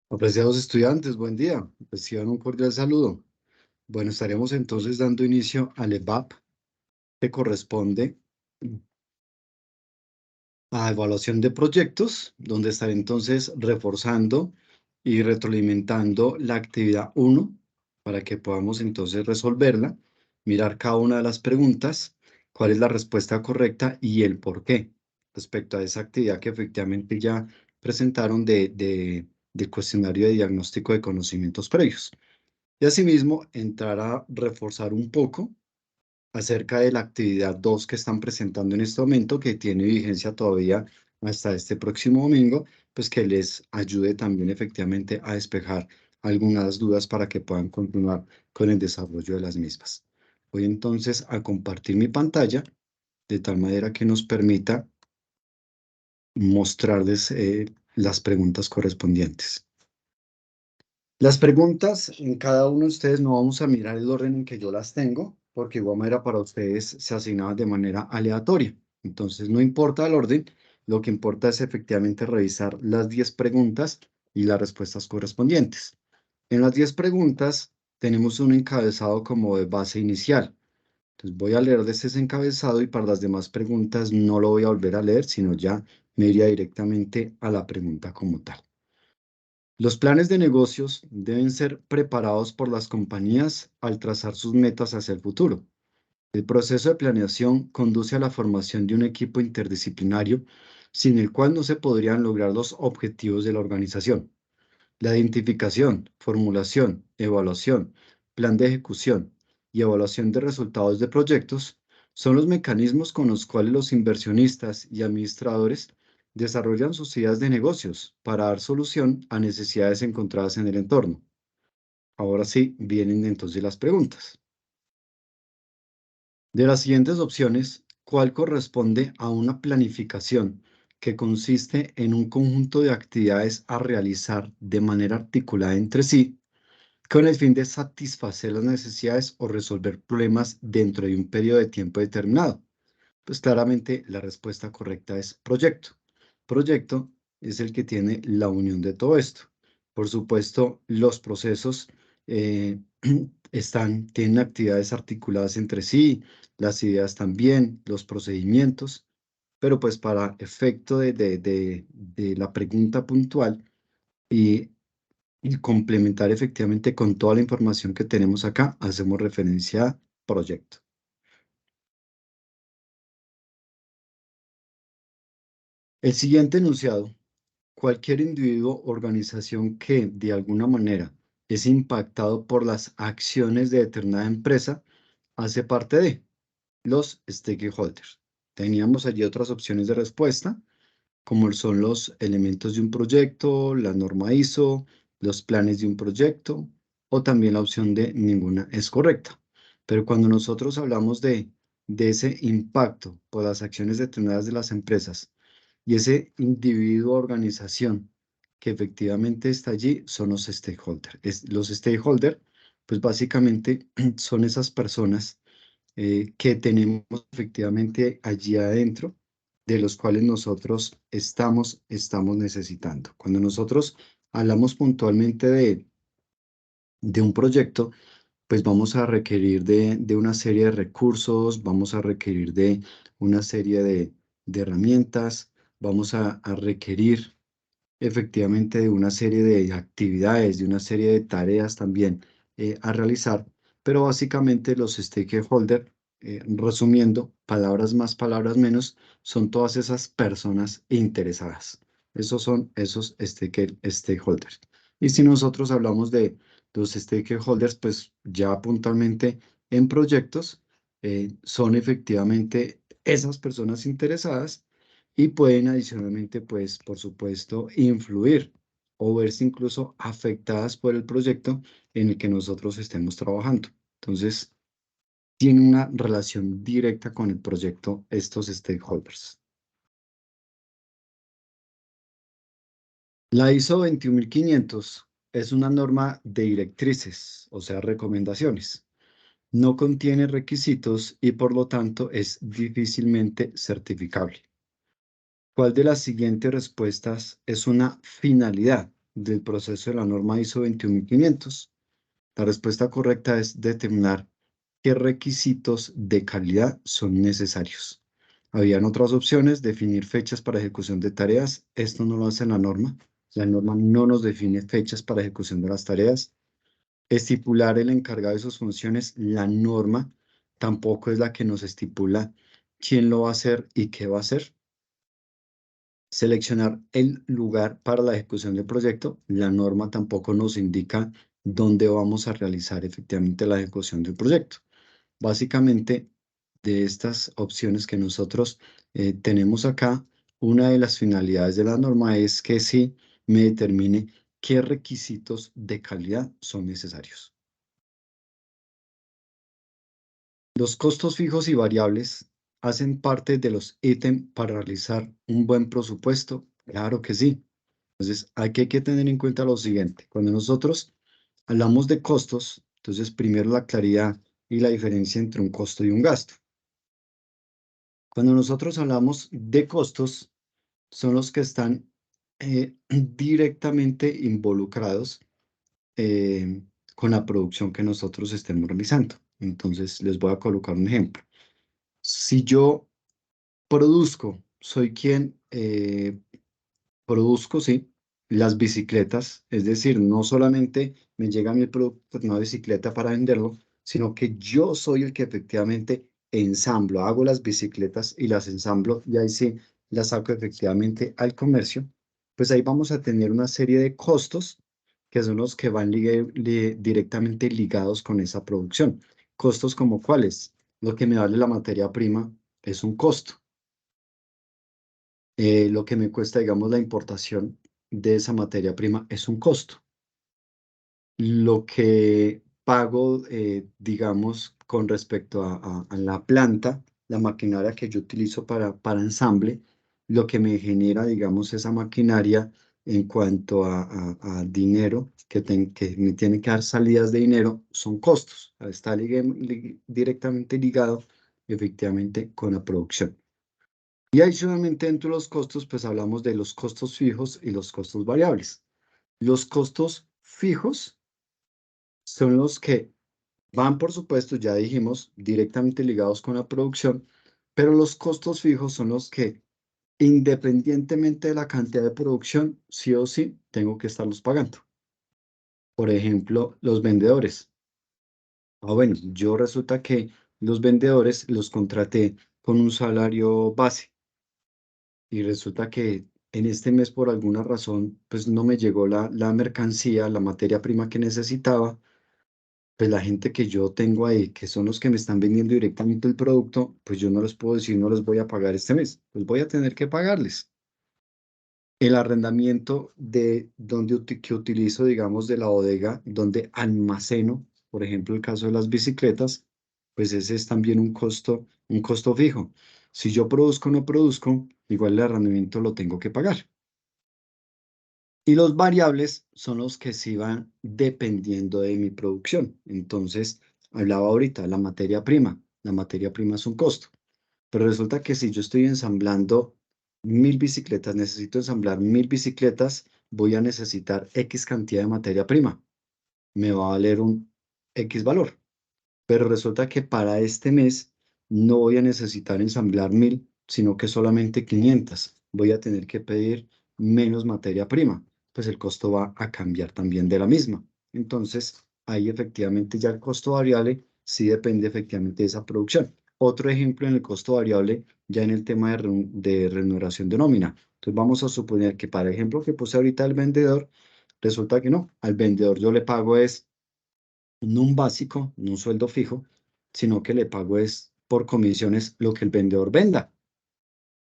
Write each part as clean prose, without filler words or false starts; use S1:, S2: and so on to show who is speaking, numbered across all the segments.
S1: Apreciados estudiantes, buen día. Reciban un cordial saludo. Bueno, estaremos entonces dando inicio al EVAP que corresponde a evaluación de proyectos, donde estaré entonces reforzando y retroalimentando la actividad 1 para que podamos entonces resolverla, mirar cada una de las preguntas, cuál es la respuesta correcta y el por qué respecto a esa actividad que efectivamente ya presentaron del cuestionario de diagnóstico de conocimientos previos. Y asimismo, entrar a reforzar un poco acerca de la actividad 2 que están presentando en este momento, que tiene vigencia todavía hasta este próximo domingo, pues que les ayude también efectivamente a despejar algunas dudas para que puedan continuar con el desarrollo de las mismas. Voy entonces a compartir mi pantalla de tal manera que nos permita mostrarles las preguntas correspondientes. Las preguntas en cada uno de ustedes no vamos a mirar el orden en que yo las tengo, porque de igual manera para ustedes se asignaban de manera aleatoria. Entonces no importa el orden, lo que importa es efectivamente revisar las 10 preguntas y las respuestas correspondientes. En las 10 preguntas tenemos un encabezado como de base inicial. Entonces voy a leer de ese encabezado y para las demás preguntas no lo voy a volver a leer, sino ya me iría directamente a la pregunta como tal. Los planes de negocios deben ser preparados por las compañías al trazar sus metas hacia el futuro. El proceso de planeación conduce a la formación de un equipo interdisciplinario sin el cual no se podrían lograr los objetivos de la organización. La identificación, formulación, evaluación, plan de ejecución y evaluación de resultados de proyectos son los mecanismos con los cuales los inversionistas y administradores desarrollan sus ideas de negocios para dar solución a necesidades encontradas en el entorno. Ahora sí, vienen entonces las preguntas. De las siguientes opciones, ¿cuál corresponde a una planificación que consiste en un conjunto de actividades a realizar de manera articulada entre sí, con el fin de satisfacer las necesidades o resolver problemas dentro de un periodo de tiempo determinado? Pues claramente la respuesta correcta es proyecto. Proyecto es el que tiene la unión de todo esto. Por supuesto, los procesos eh, tienen actividades articuladas entre sí, las ideas también, los procedimientos, pero pues para efecto de la pregunta puntual y y complementar efectivamente con toda la información que tenemos acá, hacemos referencia a proyecto. El siguiente enunciado: cualquier individuo o organización que de alguna manera es impactado por las acciones de determinada empresa hace parte de los stakeholders. Teníamos allí otras opciones de respuesta, como son los elementos de un proyecto, la norma ISO, los planes de un proyecto, o también la opción de ninguna es correcta. Pero cuando nosotros hablamos de ese impacto por las acciones determinadas de las empresas y ese individuo o organización que efectivamente está allí, son los stakeholders. Los stakeholders, pues básicamente son esas personas que tenemos efectivamente allí adentro, de los cuales nosotros estamos necesitando. Cuando nosotros hablamos puntualmente de un proyecto, pues vamos a requerir de una serie de recursos, vamos a requerir de una serie de herramientas, vamos a requerir efectivamente de una serie de actividades, de una serie de tareas también a realizar, pero básicamente los stakeholders, resumiendo, palabras más, palabras menos, son todas esas personas interesadas. Esos son esos stakeholders. Y si nosotros hablamos de los stakeholders, pues ya puntualmente en proyectos, son efectivamente esas personas interesadas y pueden adicionalmente, pues, por supuesto, influir o verse incluso afectadas por el proyecto en el que nosotros estemos trabajando. Entonces, tiene una relación directa con el proyecto estos stakeholders. La ISO 21500 es una norma de directrices, o sea, recomendaciones. No contiene requisitos y por lo tanto es difícilmente certificable. ¿Cuál de las siguientes respuestas es una finalidad del proceso de la norma ISO 21500? La respuesta correcta es determinar qué requisitos de calidad son necesarios. Habían otras opciones: definir fechas para ejecución de tareas. Esto no lo hace la norma. La norma no nos define fechas para ejecución de las tareas. Estipular el encargado de sus funciones. La norma tampoco es la que nos estipula quién lo va a hacer y qué va a hacer. Seleccionar el lugar para la ejecución del proyecto. La norma tampoco nos indica dónde vamos a realizar efectivamente la ejecución del proyecto. Básicamente, de estas opciones que nosotros tenemos acá, una de las finalidades de la norma es que sí me determine qué requisitos de calidad son necesarios. Los costos fijos y variables hacen parte de los ítems para realizar un buen presupuesto. Claro que sí. Entonces, aquí hay que tener en cuenta lo siguiente. Cuando nosotros hablamos de costos, entonces primero la claridad y la diferencia entre un costo y un gasto. Cuando nosotros hablamos de costos, son los que están directamente involucrados eh, con la producción que nosotros estemos realizando. Entonces, les voy a colocar un ejemplo. Si yo produzco, soy quien produzco, sí, las bicicletas, es decir, no solamente me llega mi producto en una bicicleta para venderlo, sino que yo soy el que efectivamente ensamblo, hago las bicicletas y las ensamblo y ahí sí las saco efectivamente al comercio. Pues ahí vamos a tener una serie de costos que son los que van directamente ligados con esa producción. Costos como cuáles: lo que me vale la materia prima es un costo. Lo que me cuesta, digamos, la importación de esa materia prima es un costo. Lo que pago, digamos, con respecto a la planta, la maquinaria que yo utilizo para ensamble, lo que me genera, digamos, esa maquinaria en cuanto a dinero, que me tiene que dar salidas de dinero, son costos. Está directamente ligado, efectivamente, con la producción. Y adicionalmente, dentro de los costos, pues hablamos de los costos fijos y los costos variables. Los costos fijos son los que van, por supuesto, ya dijimos, directamente ligados con la producción, pero los costos fijos son los que, independientemente de la cantidad de producción, sí o sí, tengo que estarlos pagando. Por ejemplo, los vendedores. Bueno, yo resulta que los vendedores los contraté con un salario base. Y resulta que en este mes, por alguna razón, pues no me llegó la mercancía, la materia prima que necesitaba. Pues la gente que yo tengo ahí, que son los que me están vendiendo directamente el producto, pues yo no les puedo decir no les voy a pagar este mes, pues voy a tener que pagarles. El arrendamiento de que utilizo, digamos, de la bodega, donde almaceno, por ejemplo, el caso de las bicicletas, pues ese es también un costo fijo. Si yo produzco o no produzco, igual el arrendamiento lo tengo que pagar. Y los variables son los que sí van dependiendo de mi producción. Entonces, hablaba ahorita, la materia prima. La materia prima es un costo. Pero resulta que si yo estoy ensamblando 1000 bicicletas, necesito ensamblar 1000 bicicletas, voy a necesitar X cantidad de materia prima. Me va a valer un X valor. Pero resulta que para este mes no voy a necesitar ensamblar 1000, sino que solamente 500. Voy a tener que pedir menos materia prima, pues el costo va a cambiar también de la misma. Entonces, ahí efectivamente ya el costo variable sí depende efectivamente de esa producción. Otro ejemplo en el costo variable, ya en el tema de remuneración de nómina. Entonces, vamos a suponer que para el ejemplo que puse ahorita el vendedor, resulta que no, al vendedor yo le pago es no un básico, no un sueldo fijo, sino que le pago es por comisiones lo que el vendedor venda.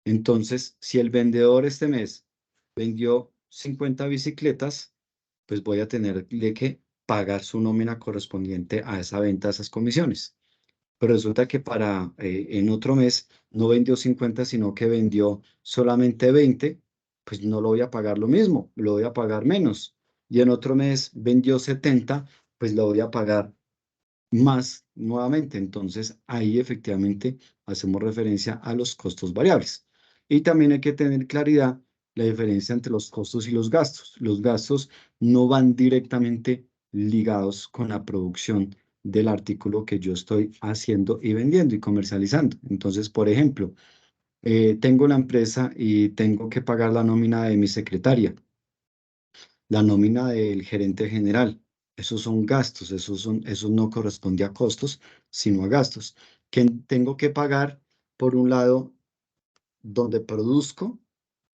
S1: Entonces, si el vendedor este mes vendió 50 bicicletas, pues voy a tenerle que pagar su nómina correspondiente a esa venta, a esas comisiones. Pero resulta que en otro mes no vendió 50, sino que vendió solamente 20, pues no lo voy a pagar lo mismo, lo voy a pagar menos. Y en otro mes vendió 70, pues lo voy a pagar más nuevamente. Entonces, ahí efectivamente hacemos referencia a los costos variables. Y también hay que tener claridad la diferencia entre los costos y los gastos. Los gastos no van directamente ligados con la producción del artículo que yo estoy haciendo y vendiendo y comercializando. Entonces, por ejemplo, tengo la empresa y tengo que pagar la nómina de mi secretaria, la nómina del gerente general. Esos son gastos, eso no corresponde a costos, sino a gastos. Que tengo que pagar, por un lado, donde produzco,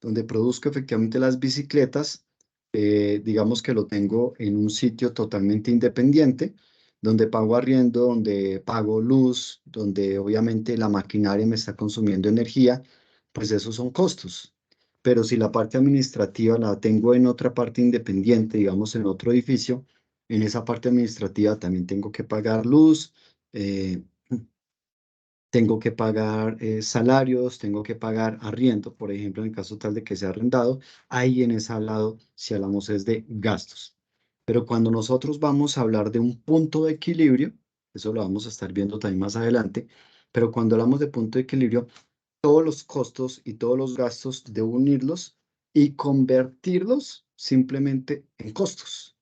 S1: donde produzco efectivamente las bicicletas, digamos que lo tengo en un sitio totalmente independiente, donde pago arriendo, donde pago luz, donde obviamente la maquinaria me está consumiendo energía, pues esos son costos. Pero si la parte administrativa la tengo en otra parte independiente, digamos en otro edificio, en esa parte administrativa también tengo que pagar luz, eh, tengo que pagar salarios, tengo que pagar arriendo, por ejemplo, en el caso tal de que sea arrendado, ahí en ese lado, si hablamos es de gastos. Pero cuando nosotros vamos a hablar de un punto de equilibrio, eso lo vamos a estar viendo también más adelante, pero cuando hablamos de punto de equilibrio, todos los costos y todos los gastos debo unirlos y convertirlos simplemente en costos,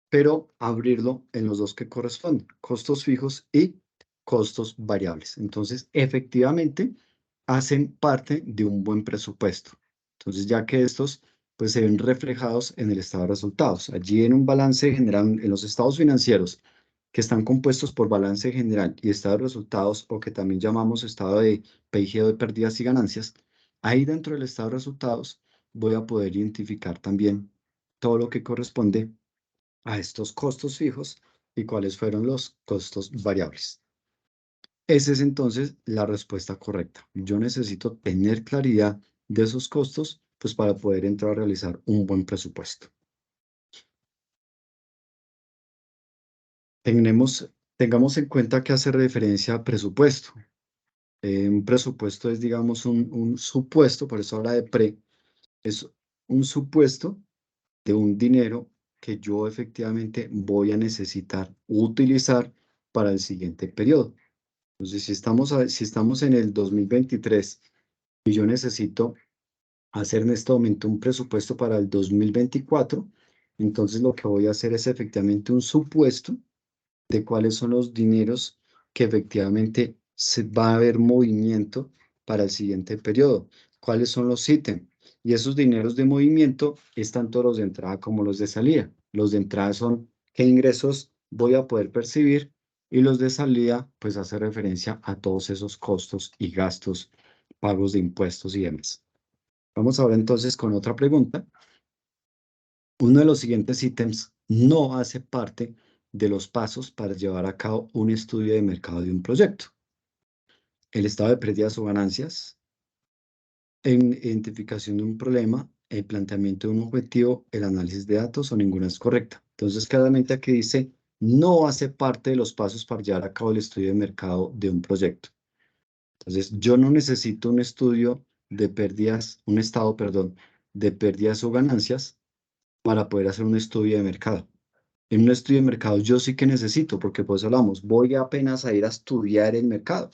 S1: pero abrirlo en los dos que corresponden, costos fijos y costos variables. Entonces, efectivamente, hacen parte de un buen presupuesto. Entonces, ya que estos pues se ven reflejados en el estado de resultados. Allí en un balance general, en los estados financieros, que están compuestos por balance general y estado de resultados, o que también llamamos estado de PIG o de pérdidas y ganancias, ahí dentro del estado de resultados voy a poder identificar también todo lo que corresponde a estos costos fijos y cuáles fueron los costos variables. Esa es entonces la respuesta correcta. Yo necesito tener claridad de esos costos, pues para poder entrar a realizar un buen presupuesto. Tengamos en cuenta que hace referencia a presupuesto. Un presupuesto es, digamos, un supuesto, por eso habla de pre, es un supuesto de un dinero que yo efectivamente voy a necesitar utilizar para el siguiente periodo. Entonces, si estamos en el 2023 y yo necesito hacer en este momento un presupuesto para el 2024, entonces lo que voy a hacer es efectivamente un supuesto de cuáles son los dineros que efectivamente se va a haber movimiento para el siguiente periodo, cuáles son los ítems. Y esos dineros de movimiento están todos los de entrada como los de salida. Los de entrada son qué ingresos voy a poder percibir y los de salida pues hace referencia a todos esos costos y gastos, pagos de impuestos y demás. Vamos ahora entonces con otra pregunta. Uno de los siguientes ítems no hace parte de los pasos para llevar a cabo un estudio de mercado de un proyecto. El estado de pérdidas o ganancias, en identificación de un problema, el planteamiento de un objetivo, el análisis de datos o ninguna es correcta. Entonces, claramente aquí dice, no hace parte de los pasos para llevar a cabo el estudio de mercado de un proyecto. Entonces, yo no necesito un estudio de pérdidas, un estado, perdón, de pérdidas o ganancias para poder hacer un estudio de mercado. En un estudio de mercado yo sí que necesito, porque pues hablamos, voy apenas a ir a estudiar el mercado.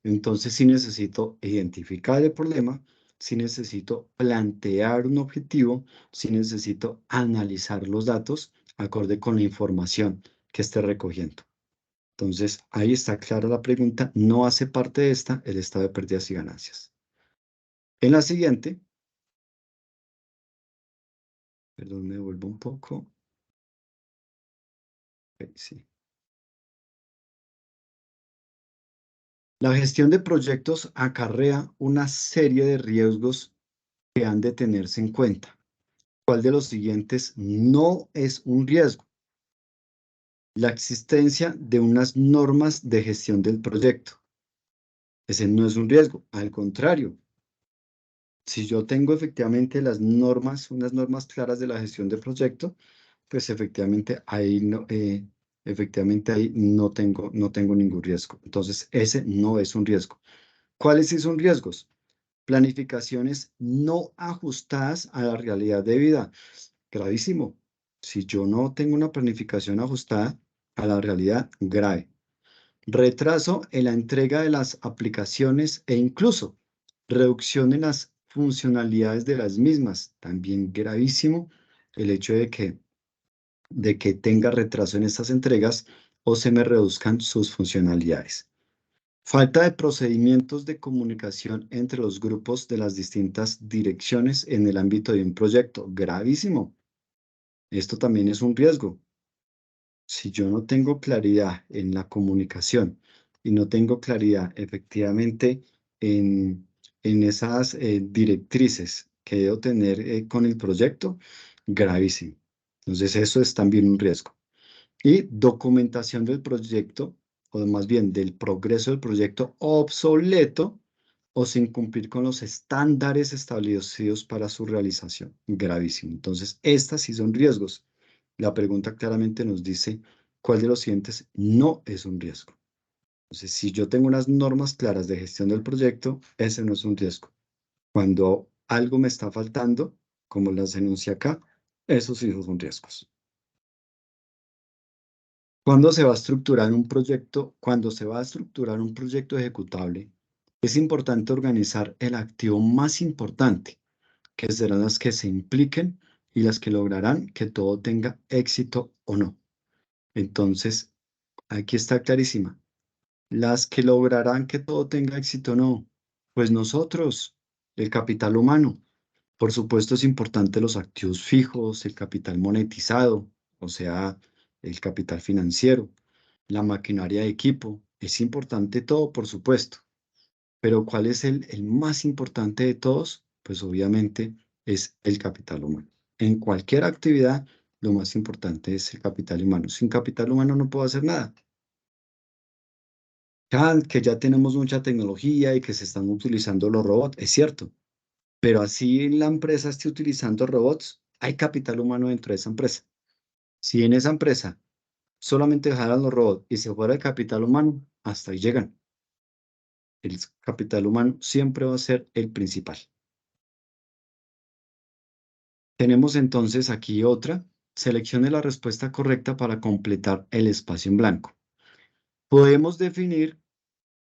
S1: Entonces sí necesito identificar el problema, sí necesito plantear un objetivo, sí necesito analizar los datos acorde con la información que esté recogiendo. Entonces ahí está clara la pregunta, no hace parte de esta el estado de pérdidas y ganancias. En la siguiente, perdón, me devuelvo un poco. Sí. La gestión de proyectos acarrea una serie de riesgos que han de tenerse en cuenta. ¿Cuál de los siguientes no es un riesgo? La existencia de unas normas de gestión del proyecto. Ese no es un riesgo, al contrario. Si yo tengo efectivamente las normas, unas normas claras de la gestión de proyecto, pues efectivamente ahí no tengo ningún riesgo. Entonces, ese no es un riesgo. ¿Cuáles sí son riesgos? Planificaciones no ajustadas a la realidad de vida. Gravísimo. Si yo no tengo una planificación ajustada a la realidad, grave. Retraso en la entrega de las aplicaciones e incluso reducción en las funcionalidades de las mismas, también gravísimo el hecho de que tenga retraso en estas entregas o se me reduzcan sus funcionalidades. Falta de procedimientos de comunicación entre los grupos de las distintas direcciones en el ámbito de un proyecto. Gravísimo. Esto también es un riesgo. Si yo no tengo claridad en la comunicación y no tengo claridad efectivamente en esas directrices que debo tener con el proyecto, gravísimo. Entonces, eso es también un riesgo. Y documentación del proyecto, o más bien del progreso del proyecto obsoleto o sin cumplir con los estándares establecidos para su realización. Gravísimo. Entonces, estas sí son riesgos. La pregunta claramente nos dice cuál de los siguientes no es un riesgo. Entonces, si yo tengo unas normas claras de gestión del proyecto, ese no es un riesgo. Cuando algo me está faltando, como las enuncia acá, esos sí son riesgos. Cuando se va a estructurar un proyecto, cuando se va a estructurar un proyecto ejecutable, es importante organizar el activo más importante, que serán las que se impliquen y las que lograrán que todo tenga éxito o no. Entonces, aquí está clarísima. Las que lograrán que todo tenga éxito o no, pues nosotros, el capital humano. Por supuesto, es importante los activos fijos, el capital monetizado, o sea, el capital financiero, la maquinaria de equipo. Es importante todo, por supuesto. Pero ¿cuál es el más importante de todos? Pues obviamente es el capital humano. En cualquier actividad, lo más importante es el capital humano. Sin capital humano no puedo hacer nada. Que ya tenemos mucha tecnología y que se están utilizando los robots, es cierto. Pero así la empresa esté utilizando robots, hay capital humano dentro de esa empresa. Si en esa empresa solamente dejaran los robots y se fuera el capital humano, hasta ahí llegan. El capital humano siempre va a ser el principal. Tenemos entonces aquí otra. Seleccione la respuesta correcta para completar el espacio en blanco. Podemos definir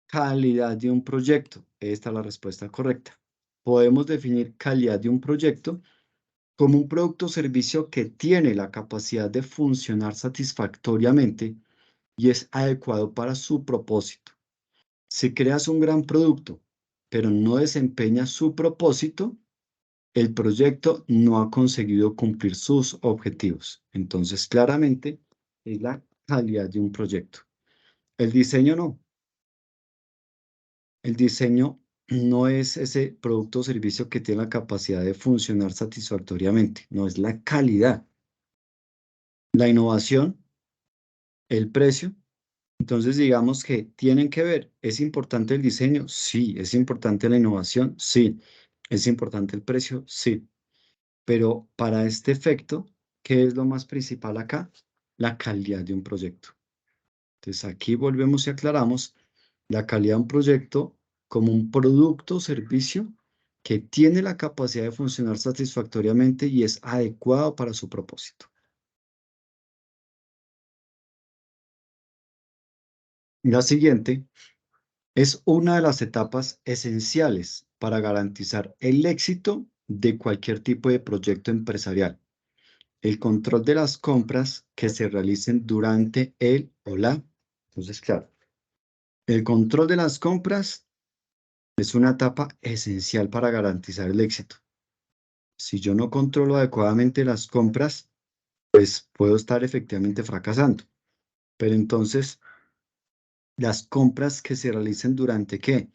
S1: calidad de un proyecto. Esta es la respuesta correcta. Podemos definir calidad de un proyecto como un producto o servicio que tiene la capacidad de funcionar satisfactoriamente y es adecuado para su propósito. Si creas un gran producto, pero no desempeña su propósito, el proyecto no ha conseguido cumplir sus objetivos. Entonces, claramente, es la calidad de un proyecto. El diseño no. El diseño no es ese producto o servicio que tiene la capacidad de funcionar satisfactoriamente, no es la calidad. La innovación, el precio. Entonces, digamos que tienen que ver, ¿es importante el diseño? Sí. ¿Es importante la innovación? Sí. ¿Es importante el precio? Sí. Pero para este efecto, ¿qué es lo más principal acá? La calidad de un proyecto. Entonces, aquí volvemos y aclaramos la calidad de un proyecto como un producto o servicio que tiene la capacidad de funcionar satisfactoriamente y es adecuado para su propósito. La siguiente es una de las etapas esenciales para garantizar el éxito de cualquier tipo de proyecto empresarial. El control de las compras que se realicen durante el o la. Entonces, claro, el control de las compras es una etapa esencial para garantizar el éxito. Si yo no controlo adecuadamente las compras, pues puedo estar efectivamente fracasando. Pero entonces, las compras que se realicen durante ¿qué?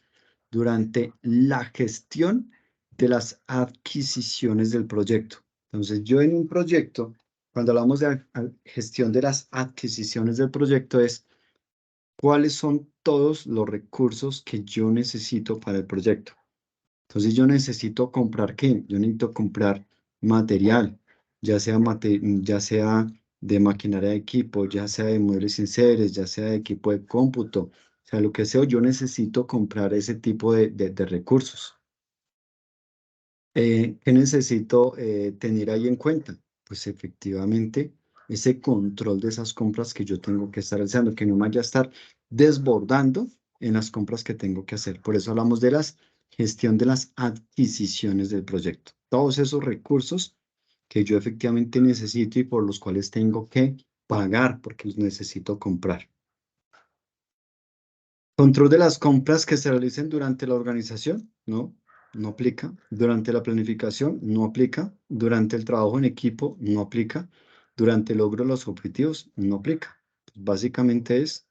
S1: Durante la gestión de las adquisiciones del proyecto. Entonces, yo en un proyecto, cuando hablamos de gestión de las adquisiciones del proyecto, es cuáles son todos los recursos que yo necesito para el proyecto. Entonces, yo necesito comprar ¿qué? Yo necesito comprar material, ya sea de maquinaria de equipo, ya sea de muebles enseres, ya sea de equipo de cómputo, o sea, lo que sea, yo necesito comprar ese tipo de recursos. ¿Qué necesito tener ahí en cuenta? Pues efectivamente, ese control de esas compras que yo tengo que estar realizando, que no me vaya a estar desbordando en las compras que tengo que hacer. Por eso hablamos de la gestión de las adquisiciones del proyecto. Todos esos recursos que yo efectivamente necesito y por los cuales tengo que pagar porque los necesito comprar. Control de las compras que se realicen durante la organización, no, no aplica. Durante la planificación, no aplica. Durante el trabajo en equipo, no aplica. Durante el logro de los objetivos, no aplica. Básicamente es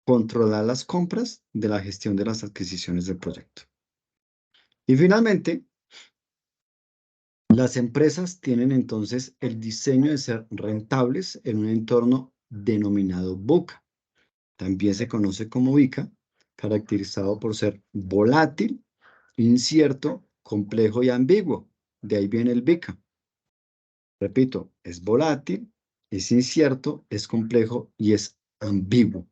S1: controlar las compras de la gestión de las adquisiciones del proyecto. Y finalmente, las empresas tienen entonces el diseño de ser rentables en un entorno denominado VUCA. También se conoce como VICA, caracterizado por ser volátil, incierto, complejo y ambiguo. De ahí viene el VICA. Repito, es volátil, es incierto, es complejo y es ambiguo.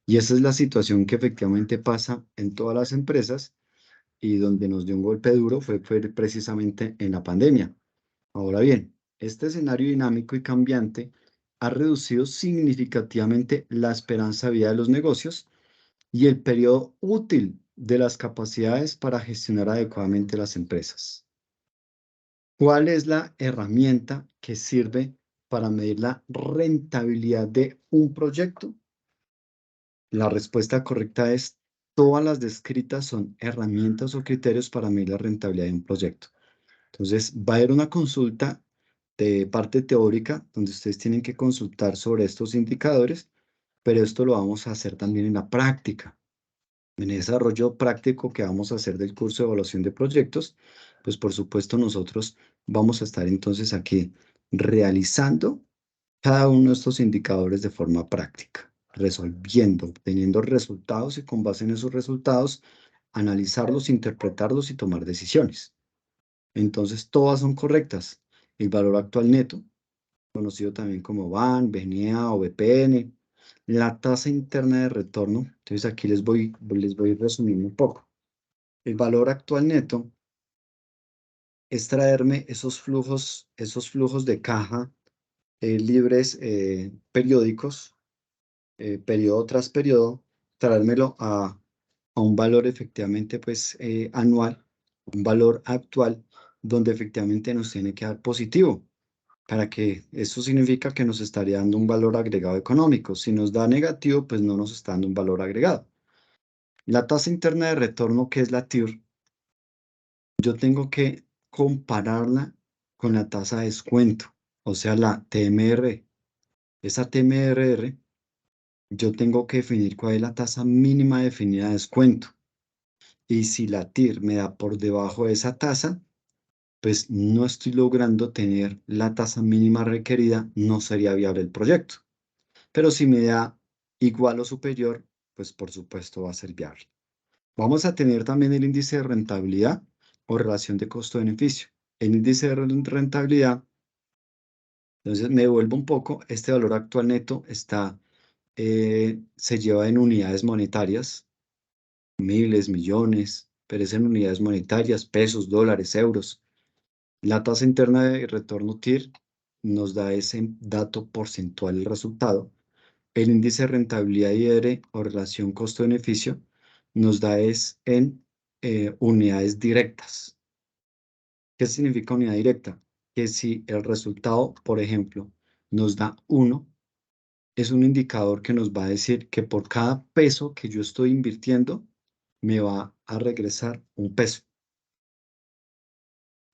S1: Y esa es la situación que efectivamente pasa en todas las empresas y donde nos dio un golpe duro fue precisamente en la pandemia. Ahora bien, este escenario dinámico y cambiante ha reducido significativamente la esperanza de vida de los negocios y el periodo útil de las capacidades para gestionar adecuadamente las empresas. ¿Cuál es la herramienta que sirve para medir la rentabilidad de un proyecto? La respuesta correcta es: todas las descritas son herramientas o criterios para medir la rentabilidad de un proyecto. Entonces, va a haber una consulta de parte teórica donde ustedes tienen que consultar sobre estos indicadores, pero esto lo vamos a hacer también en la práctica. En el desarrollo práctico que vamos a hacer del curso de evaluación de proyectos, pues por supuesto nosotros vamos a estar entonces aquí realizando cada uno de estos indicadores de forma práctica, resolviendo, obteniendo resultados y con base en esos resultados, analizarlos, interpretarlos y tomar decisiones. Entonces, todas son correctas. El valor actual neto, conocido también como BAN, BNA o BPN, la tasa interna de retorno. Entonces, aquí les voy resumiendo un poco. El valor actual neto es traerme esos flujos de caja libres periódicos, periodo tras periodo, traérmelo a un valor efectivamente pues anual, un valor actual, donde efectivamente nos tiene que dar positivo, para que eso significa que nos estaría dando un valor agregado económico. Si nos da negativo, pues no nos está dando un valor agregado. La tasa interna de retorno, que es la TIR, yo tengo que compararla con la tasa de descuento, o sea, la TMR. Esa TMRR, yo tengo que definir cuál es la tasa mínima definida de descuento. Y si la TIR me da por debajo de esa tasa, pues no estoy logrando tener la tasa mínima requerida, no sería viable el proyecto. Pero si me da igual o superior, pues por supuesto va a ser viable. Vamos a tener también el índice de rentabilidad o relación de costo-beneficio. El índice de rentabilidad, entonces me devuelvo un poco, este valor actual neto se lleva en unidades monetarias, miles, millones, pero es en unidades monetarias, pesos, dólares, euros. La tasa interna de retorno TIR nos da ese dato porcentual, el resultado. El índice de rentabilidad IR o relación costo-beneficio nos da es en unidades directas. ¿Qué significa unidad directa? Que si el resultado, por ejemplo, nos da 1, es un indicador que nos va a decir que por cada peso que yo estoy invirtiendo, me va a regresar un peso.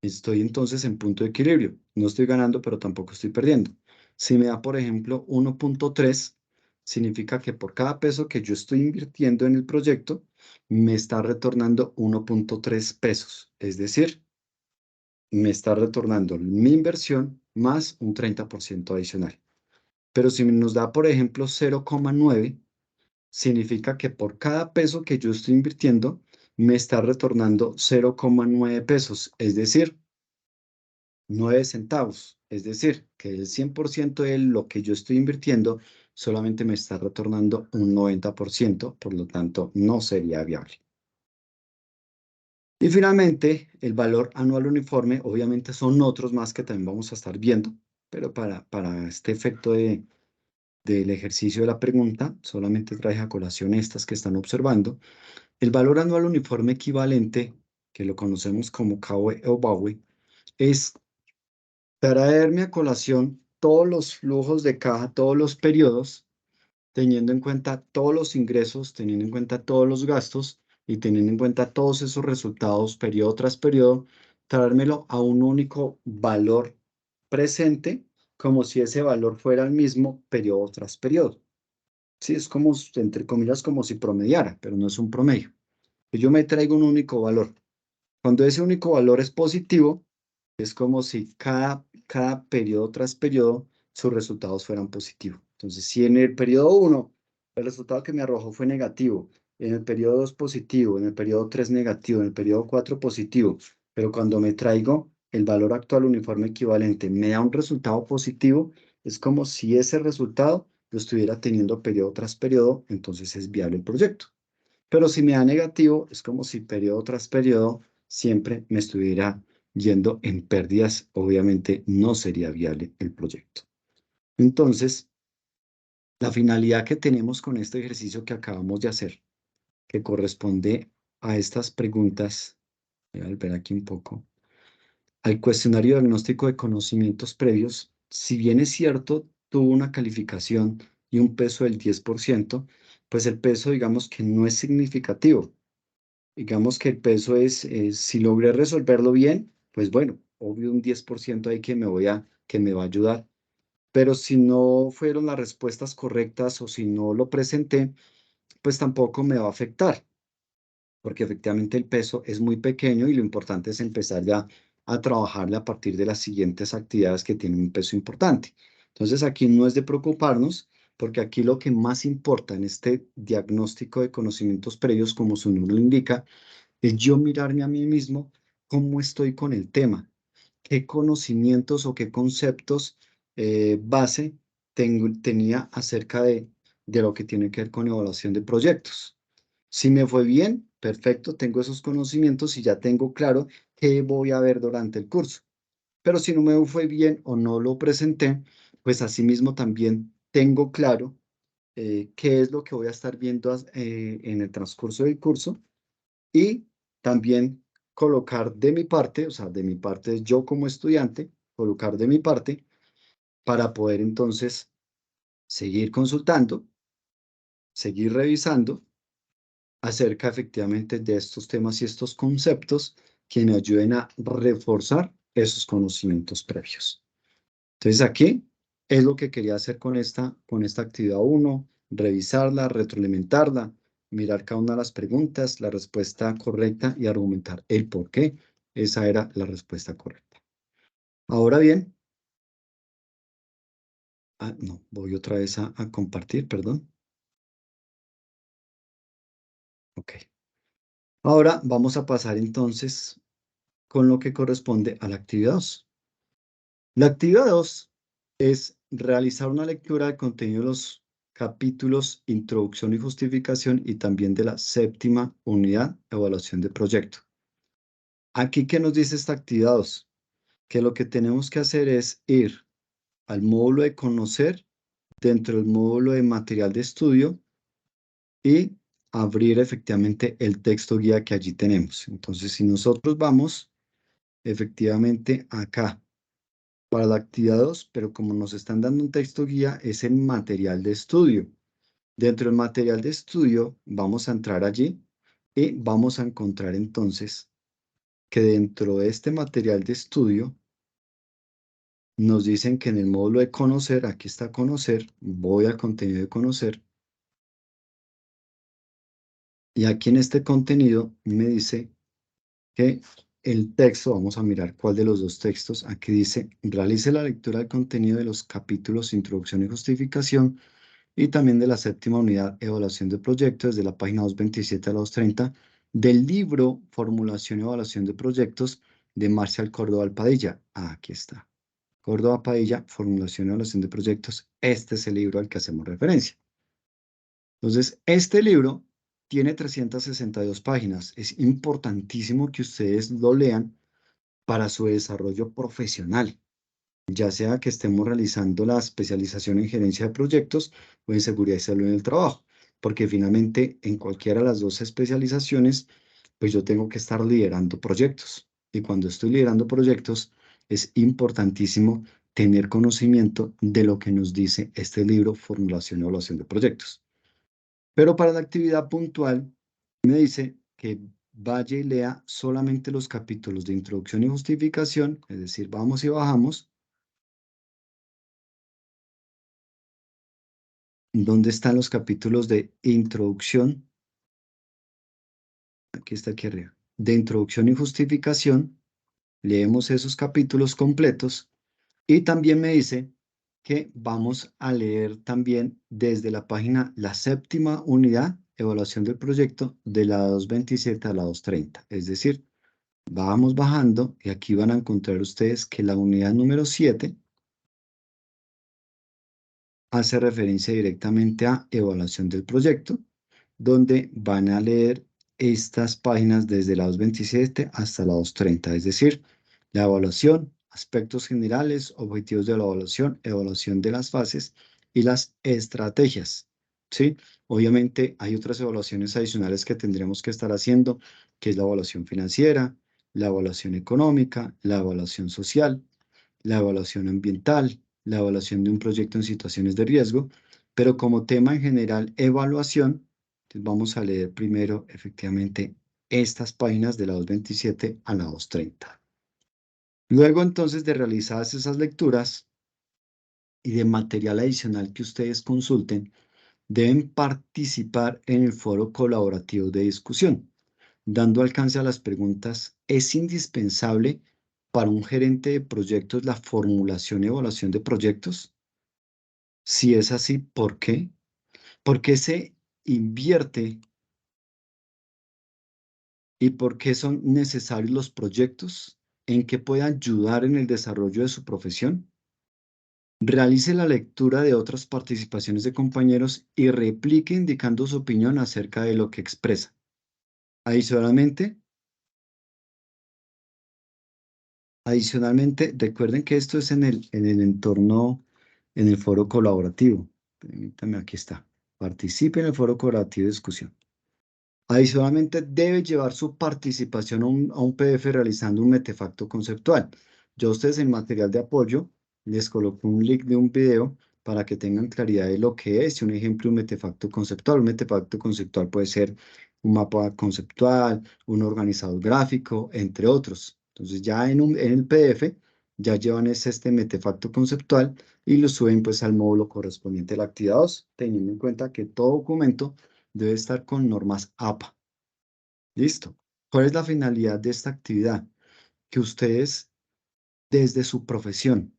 S1: Estoy entonces en punto de equilibrio. No estoy ganando, pero tampoco estoy perdiendo. Si me da, por ejemplo, 1.3, significa que por cada peso que yo estoy invirtiendo en el proyecto, me está retornando 1.3 pesos. Es decir, me está retornando mi inversión más un 30% adicional. Pero si nos da, por ejemplo, 0,9, significa que por cada peso que yo estoy invirtiendo, me está retornando 0,9 pesos. Es decir, 9 centavos. Es decir, que el 100% de lo que yo estoy invirtiendo solamente me está retornando un 90%, por lo tanto, no sería viable. Y finalmente, el valor anual uniforme, obviamente son otros más que también vamos a estar viendo, pero para este efecto del ejercicio de la pregunta, solamente traje a colación estas que están observando. El valor anual uniforme equivalente, que lo conocemos como CAUE o BAUE, es traerme a colación todos los flujos de caja, todos los periodos, teniendo en cuenta todos los ingresos, teniendo en cuenta todos los gastos y teniendo en cuenta todos esos resultados periodo tras periodo, traérmelo a un único valor presente, como si ese valor fuera el mismo periodo tras periodo. Sí, es como, entre comillas, como si promediara, pero no es un promedio. Yo me traigo un único valor. Cuando ese único valor es positivo, es como si cada periodo tras periodo sus resultados fueran positivos. Entonces, si en el periodo 1 el resultado que me arrojó fue negativo, en el periodo 2 positivo, en el periodo 3 negativo, en el periodo 4 positivo, pero cuando me traigo el valor actual uniforme equivalente me da un resultado positivo, es como si ese resultado lo estuviera teniendo periodo tras periodo, entonces es viable el proyecto. Pero si me da negativo, es como si periodo tras periodo siempre me estuviera yendo en pérdidas. Obviamente no sería viable el proyecto. Entonces, la finalidad que tenemos con este ejercicio que acabamos de hacer, que corresponde a estas preguntas, voy a volver aquí un poco, al cuestionario diagnóstico de conocimientos previos, si bien es cierto, tuvo una calificación y un peso del 10%, pues el peso digamos que no es significativo. Digamos que el peso es, si logré resolverlo bien, pues bueno, obvio un 10% ahí que me va a ayudar. Pero si no fueron las respuestas correctas o si no lo presenté, pues tampoco me va a afectar, porque efectivamente el peso es muy pequeño y lo importante es empezar ya a trabajarle a partir de las siguientes actividades que tienen un peso importante. Entonces aquí no es de preocuparnos, porque aquí lo que más importa en este diagnóstico de conocimientos previos, como su nombre lo indica, es yo mirarme a mí mismo cómo estoy con el tema, qué conocimientos o qué conceptos base tenía acerca de lo que tiene que ver con evaluación de proyectos. Si me fue bien, perfecto, tengo esos conocimientos y ya tengo claro qué voy a ver durante el curso. Pero si no me fue bien o no lo presenté, pues asimismo también tengo claro qué es lo que voy a estar viendo en el transcurso del curso y también colocar de mi parte, o sea, de mi parte yo como estudiante, colocar de mi parte para poder entonces seguir consultando, seguir revisando acerca efectivamente de estos temas y estos conceptos que me ayuden a reforzar esos conocimientos previos. Entonces aquí es lo que quería hacer con esta actividad uno, revisarla, retroalimentarla, mirar cada una de las preguntas, la respuesta correcta y argumentar el por qué esa era la respuesta correcta. Ahora bien, no, voy otra vez a compartir, perdón. Ok. Ahora vamos a pasar entonces con lo que corresponde a la actividad 2. La actividad 2 es realizar una lectura del contenido de los capítulos Introducción y Justificación y también de la séptima unidad, Evaluación de Proyecto. Aquí, ¿qué nos dice esta actividad 2? Que lo que tenemos que hacer es ir al módulo de conocer dentro del módulo de material de estudio y abrir efectivamente el texto guía que allí tenemos. Entonces, si nosotros vamos efectivamente acá para la actividad 2, pero como nos están dando un texto guía, es el material de estudio. Dentro del material de estudio vamos a entrar allí y vamos a encontrar entonces que dentro de este material de estudio nos dicen que en el módulo de conocer, aquí está conocer, voy al contenido de conocer y aquí en este contenido me dice que el texto, vamos a mirar cuál de los dos textos, aquí dice, realice la lectura del contenido de los capítulos Introducción y Justificación y también de la séptima unidad, Evaluación de Proyectos, desde la página 227 a la 230, del libro Formulación y Evaluación de Proyectos de Marcial Córdoba Padilla. Aquí está. Córdoba Padilla, Formulación y Evaluación de Proyectos. Este es el libro al que hacemos referencia. Entonces, este libro tiene 362 páginas. Es importantísimo que ustedes lo lean para su desarrollo profesional, ya sea que estemos realizando la especialización en gerencia de proyectos o en seguridad y salud en el trabajo, porque finalmente en cualquiera de las dos especializaciones, pues yo tengo que estar liderando proyectos. Y cuando estoy liderando proyectos, es importantísimo tener conocimiento de lo que nos dice este libro, Formulación y Evaluación de Proyectos. Pero para la actividad puntual, me dice que vaya y lea solamente los capítulos de introducción y justificación, es decir, vamos y bajamos. ¿Dónde están los capítulos de introducción? Aquí está, aquí arriba. De introducción y justificación, leemos esos capítulos completos y también me dice que vamos a leer también desde la página, la séptima unidad, evaluación del proyecto, de la 227 a la 230. Es decir, vamos bajando y aquí van a encontrar ustedes que la unidad número 7 hace referencia directamente a evaluación del proyecto, donde van a leer estas páginas desde la 227 hasta la 230, es decir, la evaluación, aspectos generales, objetivos de la evaluación, evaluación de las fases y las estrategias, ¿sí? Obviamente hay otras evaluaciones adicionales que tendremos que estar haciendo, que es la evaluación financiera, la evaluación económica, la evaluación social, la evaluación ambiental, la evaluación de un proyecto en situaciones de riesgo, pero como tema en general, evaluación, entonces vamos a leer primero efectivamente estas páginas de la 227 a la 230. Luego entonces de realizadas esas lecturas y de material adicional que ustedes consulten, deben participar en el foro colaborativo de discusión. Dando alcance a las preguntas, ¿es indispensable para un gerente de proyectos la formulación y evaluación de proyectos? Si es así, ¿por qué? ¿Por qué se invierte y por qué son necesarios los proyectos? ¿En qué puede ayudar en el desarrollo de su profesión? Realice la lectura de otras participaciones de compañeros y replique indicando su opinión acerca de lo que expresa. Adicionalmente, recuerden que esto es en el entorno, en el foro colaborativo. Permítame, aquí está. Participe en el foro colaborativo de discusión. Adicionalmente, debe llevar su participación a un PDF realizando un metefacto conceptual. Yo a ustedes en material de apoyo les coloco un link de un video para que tengan claridad de lo que es un ejemplo de un metefacto conceptual. Un metefacto conceptual puede ser un mapa conceptual, un organizador gráfico, entre otros. Entonces ya en el PDF ya llevan este metefacto conceptual y lo suben pues al módulo correspondiente a la actividad 2, teniendo en cuenta que todo documento debe estar con normas APA. ¿Listo? ¿Cuál es la finalidad de esta actividad? Que ustedes desde su profesión,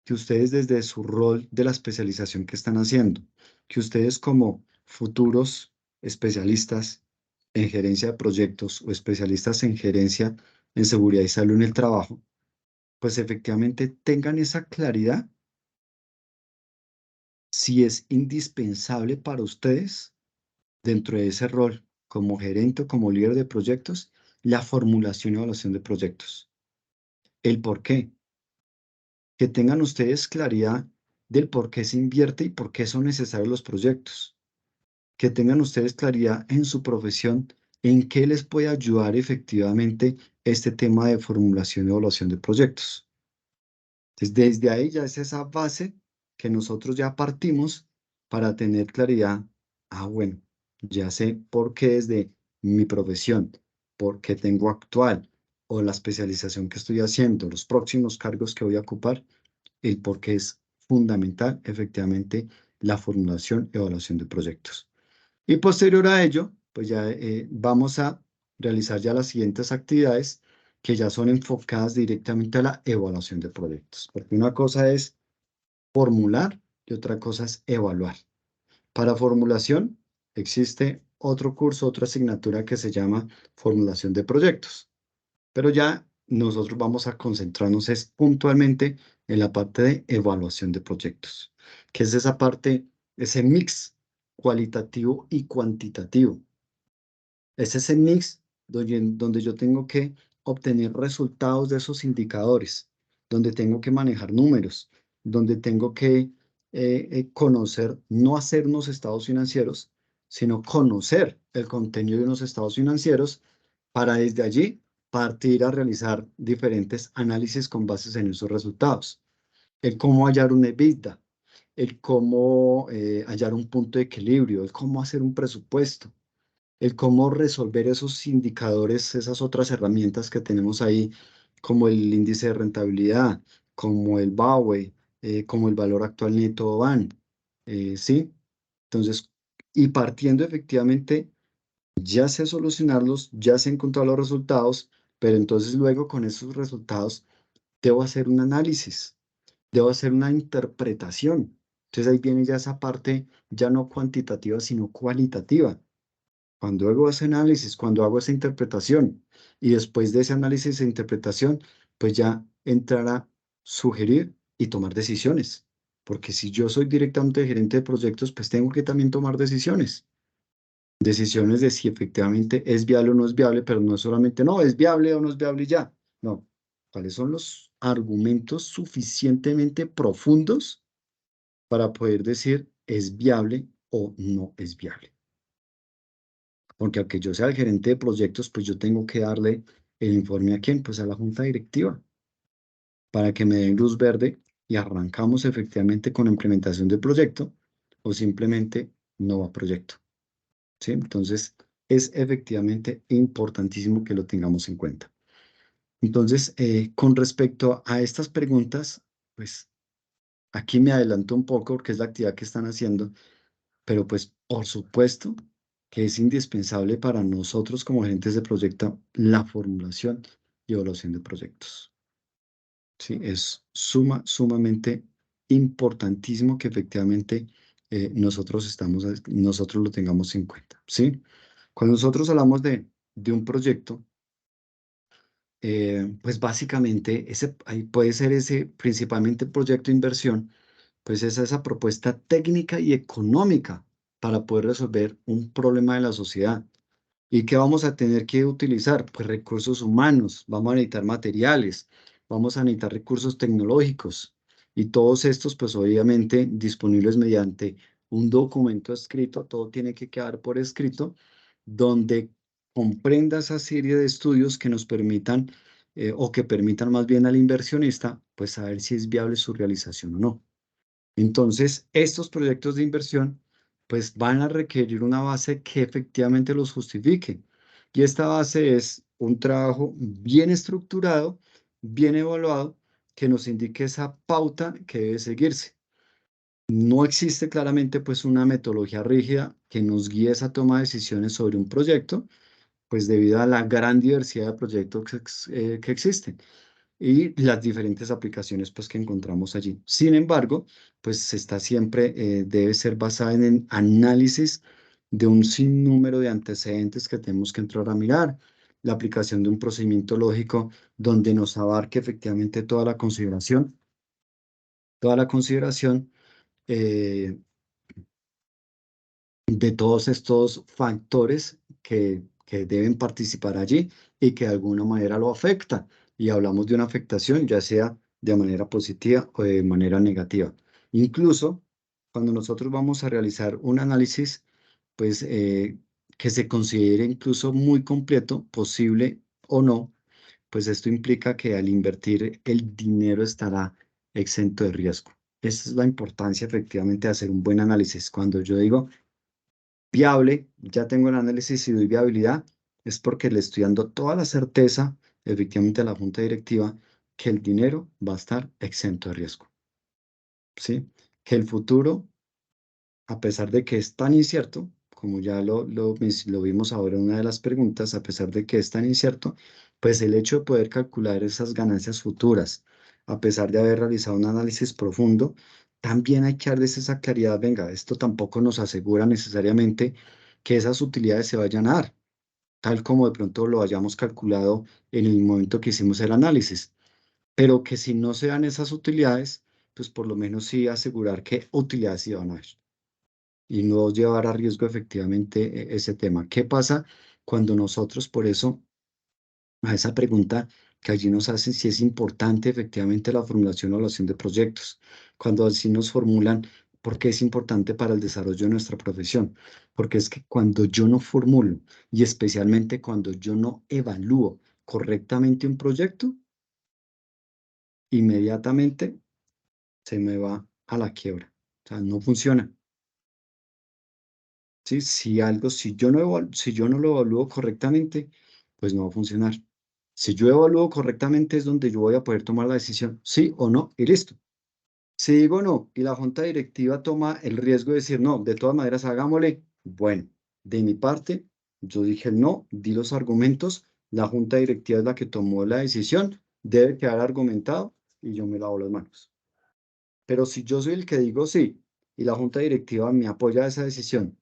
S1: que ustedes desde su rol de la especialización que están haciendo, que ustedes como futuros especialistas en gerencia de proyectos o especialistas en gerencia en seguridad y salud en el trabajo, pues efectivamente tengan esa claridad si es indispensable para ustedes dentro de ese rol como gerente o como líder de proyectos, la formulación y evaluación de proyectos. El por qué. Que tengan ustedes claridad del por qué se invierte y por qué son necesarios los proyectos. Que tengan ustedes claridad en su profesión en qué les puede ayudar efectivamente este tema de formulación y evaluación de proyectos. Entonces, desde ahí ya es esa base que nosotros ya partimos para tener claridad. Ah, bueno, ya sé por qué desde mi profesión, por qué tengo actual o la especialización que estoy haciendo, los próximos cargos que voy a ocupar, el por qué es fundamental efectivamente la formulación y evaluación de proyectos. Y posterior a ello, pues ya vamos a realizar ya las siguientes actividades que ya son enfocadas directamente a la evaluación de proyectos. Porque una cosa es formular y otra cosa es evaluar. Para formulación existe otro curso, otra asignatura que se llama formulación de proyectos. Pero ya nosotros vamos a concentrarnos es puntualmente en la parte de evaluación de proyectos, que es esa parte, ese mix cualitativo y cuantitativo. Es ese mix donde yo tengo que obtener resultados de esos indicadores, donde tengo que manejar números, donde tengo que conocer, no hacer unos estados financieros, sino conocer el contenido de unos estados financieros para desde allí partir a realizar diferentes análisis con bases en esos resultados. El cómo hallar un EBITDA, el cómo hallar un punto de equilibrio, el cómo hacer un presupuesto, el cómo resolver esos indicadores, esas otras herramientas que tenemos ahí, como el índice de rentabilidad, como el BAWE, como el valor actual neto BAN, ¿sí? Entonces, y partiendo efectivamente, ya sé solucionarlos, ya sé encontrar los resultados, pero entonces luego con esos resultados debo hacer un análisis, debo hacer una interpretación. Entonces ahí viene ya esa parte ya no cuantitativa, sino cualitativa. Cuando hago ese análisis, cuando hago esa interpretación y después de ese análisis e interpretación, pues ya entrar a sugerir y tomar decisiones. Porque si yo soy directamente gerente de proyectos, pues tengo que también tomar decisiones. Decisiones de si efectivamente es viable o no es viable, pero no solamente, no, es viable o no es viable y ya. No. ¿Cuáles son los argumentos suficientemente profundos para poder decir es viable o no es viable? Porque aunque yo sea el gerente de proyectos, pues yo tengo que darle el informe a quién, pues a la junta directiva, para que me den luz verde y arrancamos efectivamente con la implementación del proyecto o simplemente no va proyecto, ¿sí? Entonces, es efectivamente importantísimo que lo tengamos en cuenta. Entonces, con respecto a estas preguntas, pues aquí me adelanto un poco porque es la actividad que están haciendo. Pero pues por supuesto que es indispensable para nosotros como agentes de proyecto la formulación y evaluación de proyectos. ¿Sí? Es sumamente importantísimo que efectivamente nosotros lo tengamos en cuenta. ¿Sí? Cuando nosotros hablamos de un proyecto, pues básicamente ahí puede ser ese principalmente proyecto de inversión, pues es esa propuesta técnica y económica para poder resolver un problema de la sociedad. ¿Y qué vamos a tener que utilizar? Pues recursos humanos, vamos a necesitar materiales, vamos a necesitar recursos tecnológicos y todos estos pues obviamente disponibles mediante un documento escrito, todo tiene que quedar por escrito, donde comprenda esa serie de estudios que nos permitan o que permitan más bien al inversionista pues saber si es viable su realización o no. Entonces, estos proyectos de inversión pues van a requerir una base que efectivamente los justifique. Y esta base es un trabajo bien estructurado, bien evaluado, que nos indique esa pauta que debe seguirse. No existe claramente pues una metodología rígida que nos guíe esa toma de decisiones sobre un proyecto, pues debido a la gran diversidad de proyectos que existen y las diferentes aplicaciones pues que encontramos allí. Sin embargo, pues está siempre, debe ser basada en el análisis de un sinnúmero de antecedentes que tenemos que entrar a mirar, la aplicación de un procedimiento lógico donde nos abarque efectivamente toda la consideración eh, de todos estos factores que deben participar allí y que de alguna manera lo afectan. Y hablamos de una afectación, ya sea de manera positiva o de manera negativa. Incluso cuando nosotros vamos a realizar un análisis, pues que se considere incluso muy completo, posible o no, pues esto implica que al invertir el dinero estará exento de riesgo. Esa es la importancia efectivamente de hacer un buen análisis. Cuando yo digo viable, ya tengo el análisis y doy viabilidad, es porque le estoy dando toda la certeza, efectivamente, a la junta directiva, que el dinero va a estar exento de riesgo, ¿sí? Que el futuro, a pesar de que es tan incierto, como ya lo vimos ahora en una de las preguntas, a pesar de que es tan incierto, pues el hecho de poder calcular esas ganancias futuras, a pesar de haber realizado un análisis profundo, también hay que darles esa claridad, venga, esto tampoco nos asegura necesariamente que esas utilidades se vayan a dar, tal como de pronto lo hayamos calculado en el momento que hicimos el análisis, pero que si no se dan esas utilidades, pues por lo menos sí asegurar que utilidades sí van a haber y no llevar a riesgo efectivamente ese tema. ¿Qué pasa cuando nosotros, por eso, a esa pregunta que allí nos hacen si es importante efectivamente la formulación o evaluación de proyectos? Cuando así nos formulan, ¿por qué es importante para el desarrollo de nuestra profesión? Porque es que cuando yo no formulo y especialmente cuando yo no evalúo correctamente un proyecto, inmediatamente se me va a la quiebra. O sea, no funciona. ¿Sí? Si yo no lo evalúo correctamente, pues no va a funcionar. Si yo evalúo correctamente es donde yo voy a poder tomar la decisión, sí o no, y listo. Si digo no y la junta directiva toma el riesgo de decir no, de todas maneras hagámosle, bueno, de mi parte, yo dije no, di los argumentos, la junta directiva es la que tomó la decisión, debe quedar argumentado y yo me lavo las manos. Pero si yo soy el que digo sí y la junta directiva me apoya esa decisión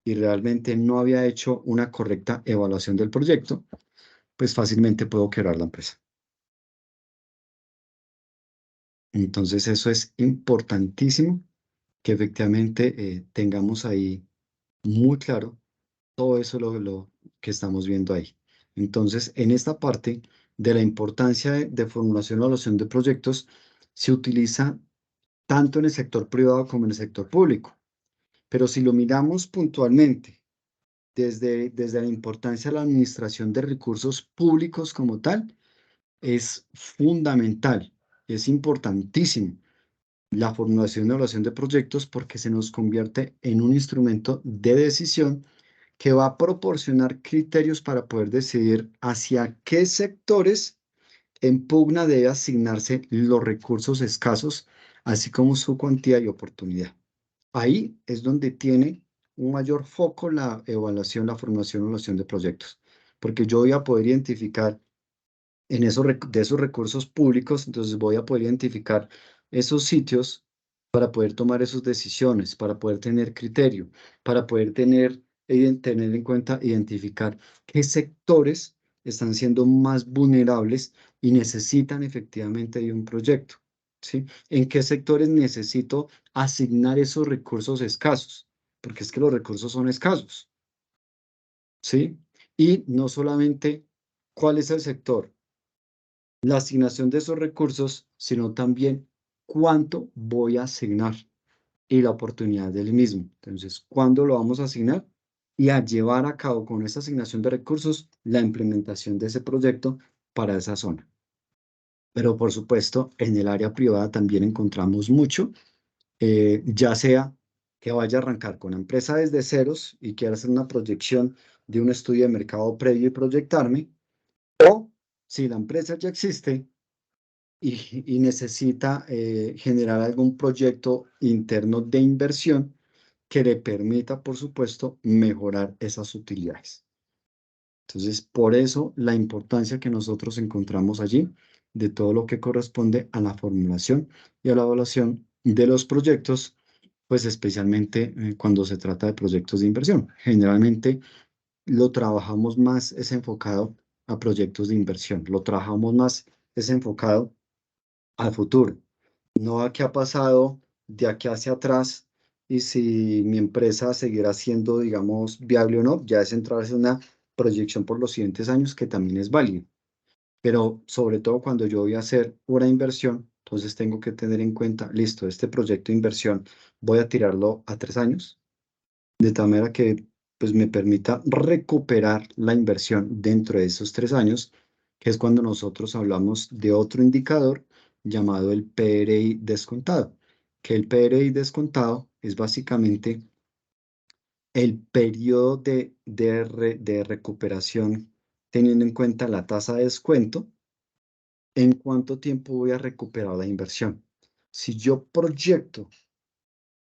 S1: y realmente no había hecho una correcta evaluación del proyecto, pues fácilmente puedo quebrar la empresa. Entonces eso es importantísimo que efectivamente tengamos ahí muy claro todo eso lo que estamos viendo ahí. Entonces, en esta parte de la importancia de formulación y evaluación de proyectos, se utiliza tanto en el sector privado como en el sector público. Pero si lo miramos puntualmente desde la importancia de la administración de recursos públicos como tal, es fundamental, es importantísimo la formulación y evaluación de proyectos porque se nos convierte en un instrumento de decisión que va a proporcionar criterios para poder decidir hacia qué sectores en pugna debe asignarse los recursos escasos, así como su cuantía y oportunidad. Ahí es donde tiene un mayor foco la evaluación, la formación y evaluación de proyectos, porque yo voy a poder identificar de esos recursos públicos, entonces voy a poder identificar esos sitios para poder tomar esas decisiones, para poder tener criterio, para poder tener en cuenta, identificar qué sectores están siendo más vulnerables y necesitan efectivamente de un proyecto, ¿sí? ¿En qué sectores necesito asignar esos recursos escasos? Porque es que los recursos son escasos, ¿sí? Y no solamente cuál es el sector, la asignación de esos recursos, sino también cuánto voy a asignar y la oportunidad del mismo. Entonces, ¿cuándo lo vamos a asignar? Y a llevar a cabo con esa asignación de recursos la implementación de ese proyecto para esa zona. Pero por supuesto, en el área privada también encontramos mucho, ya sea que vaya a arrancar con la empresa desde ceros y quiera hacer una proyección de un estudio de mercado previo y proyectarme, o si la empresa ya existe, y necesita generar algún proyecto interno de inversión que le permita, por supuesto, mejorar esas utilidades. Entonces, por eso la importancia que nosotros encontramos allí de todo lo que corresponde a la formulación y a la evaluación de los proyectos, pues especialmente cuando se trata de proyectos de inversión. Generalmente lo trabajamos más, es enfocado a proyectos de inversión, lo trabajamos más, es enfocado al futuro, no a qué ha pasado de aquí hacia atrás y si mi empresa seguirá siendo, digamos, viable o no, ya es entrar en una proyección por los siguientes años que también es válido. Pero sobre todo cuando yo voy a hacer una inversión, entonces tengo que tener en cuenta, listo, este proyecto de inversión voy a tirarlo a 3 años, de tal manera que pues me permita recuperar la inversión dentro de esos 3 años, que es cuando nosotros hablamos de otro indicador llamado el PRI descontado, que el PRI descontado es básicamente el periodo de recuperación teniendo en cuenta la tasa de descuento, en cuánto tiempo voy a recuperar la inversión. Si yo proyecto,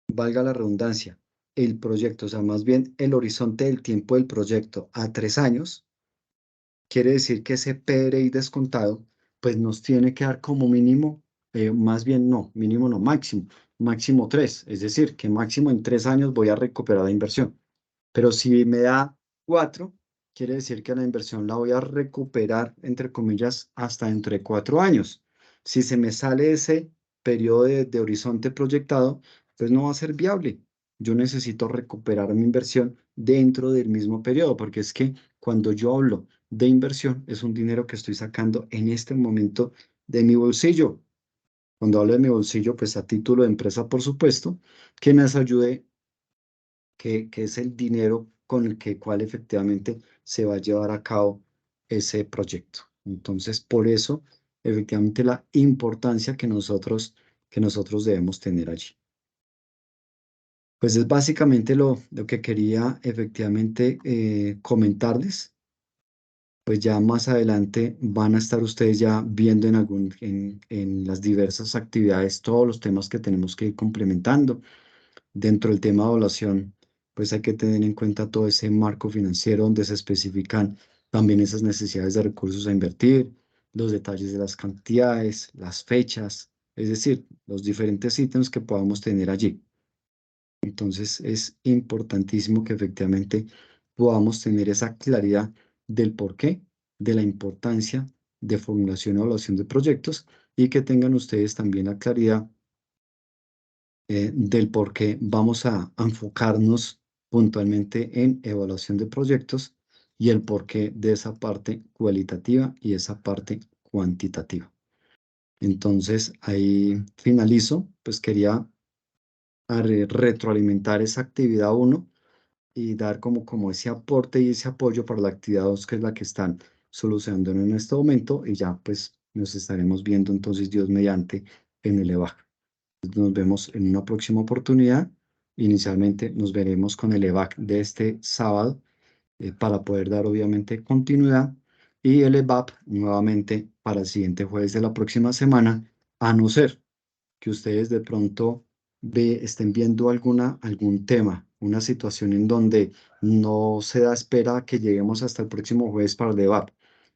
S1: valga la redundancia, el proyecto, o sea, más bien el horizonte del tiempo del proyecto a 3 años, quiere decir que ese PRI descontado, pues nos tiene que dar como mínimo, más bien no, mínimo no, máximo 3, es decir, que máximo en 3 años voy a recuperar la inversión. Pero si me da 4, quiere decir que la inversión la voy a recuperar, entre comillas, hasta dentro de 4 años. Si se me sale ese periodo de horizonte proyectado, pues no va a ser viable. Yo necesito recuperar mi inversión dentro del mismo periodo, porque es que cuando yo hablo de inversión, es un dinero que estoy sacando en este momento de mi bolsillo. Cuando hablo de mi bolsillo, pues a título de empresa, por supuesto, que nos ayude que es el dinero con el cual efectivamente se va a llevar a cabo ese proyecto. Entonces, por eso, efectivamente, la importancia que nosotros debemos tener allí. Pues es básicamente lo que quería efectivamente comentarles. Pues ya más adelante van a estar ustedes ya viendo en las diversas actividades todos los temas que tenemos que ir complementando. Dentro del tema de evaluación, pues hay que tener en cuenta todo ese marco financiero donde se especifican también esas necesidades de recursos a invertir, los detalles de las cantidades, las fechas, es decir, los diferentes ítems que podamos tener allí. Entonces es importantísimo que efectivamente podamos tener esa claridad del porqué, de la importancia de formulación y evaluación de proyectos y que tengan ustedes también la claridad del por qué vamos a enfocarnos puntualmente en evaluación de proyectos y el porqué de esa parte cualitativa y esa parte cuantitativa. Entonces, ahí finalizo, pues quería retroalimentar esa actividad uno y dar como ese aporte y ese apoyo para la actividad 2, que es la que están solucionando en este momento, y ya pues nos estaremos viendo entonces, Dios mediante, en el EVAC. Nos vemos en una próxima oportunidad. Inicialmente nos veremos con el EVAC de este sábado para poder dar obviamente continuidad y el EVAP nuevamente para el siguiente jueves de la próxima semana, a no ser que ustedes de pronto estén viendo algún tema, una situación en donde no se da espera a que lleguemos hasta el próximo jueves para el debate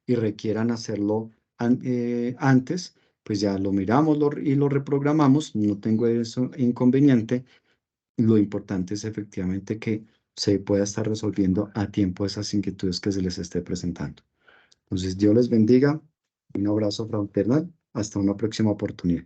S1: y requieran hacerlo antes, pues ya lo miramos y lo reprogramamos, no tengo eso inconveniente. Lo importante es efectivamente que se pueda estar resolviendo a tiempo esas inquietudes que se les esté presentando. Entonces, Dios les bendiga, un abrazo fraternal, hasta una próxima oportunidad.